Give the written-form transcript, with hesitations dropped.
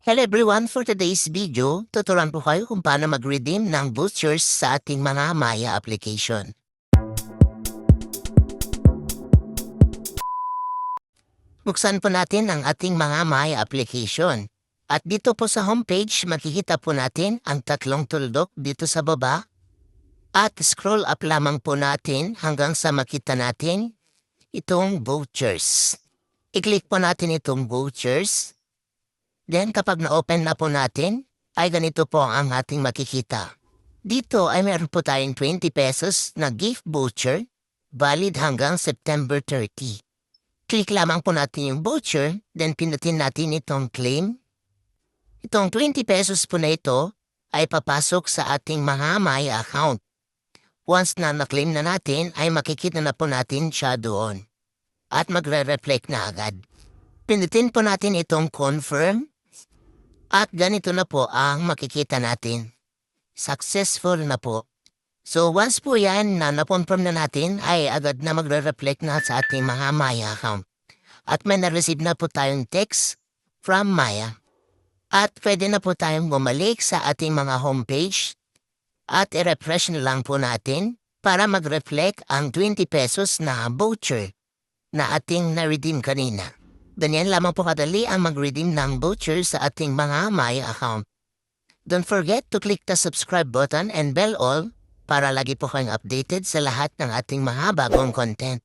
Hello everyone, for today's video, tuturuan po kayo kung paano mag-redeem ng vouchers sa ating mga Maya application. Buksan po natin ang ating mga Maya application. At dito po sa homepage, makikita po natin ang tatlong tuldok dito sa baba. At scroll up lamang po natin hanggang sa makita natin itong vouchers. I-click po natin itong vouchers. Then kapag na-open na po natin, ay ganito po ang ating makikita. Dito ay meron po tayong 20 pesos na gift voucher, valid hanggang September 30. Click lamang po natin yung voucher, then pinutin natin itong claim. Itong 20 pesos po na ito ay papasok sa ating mga Maya account. Once na na-claim na natin, ay makikita na po natin siya doon. At magre-reflect na agad. Pinutin po natin itong confirm. At ganito na po ang makikita natin. Successful na po. So once po yan na na-confirm na natin ay agad na magre-reflect na sa ating mga Maya account. At may na-receive na po tayong text from Maya. At pwede na po tayong bumalik sa ating mga homepage at i-refresh na lang po natin para mag-reflect ang 20 pesos na voucher na ating na-redeem kanina. Ganyan lamang po kadali ang mag-redeem ng voucher sa ating mga Maya account. Don't forget to click the subscribe button and bell all para lagi po kayong updated sa lahat ng ating mga bagong content.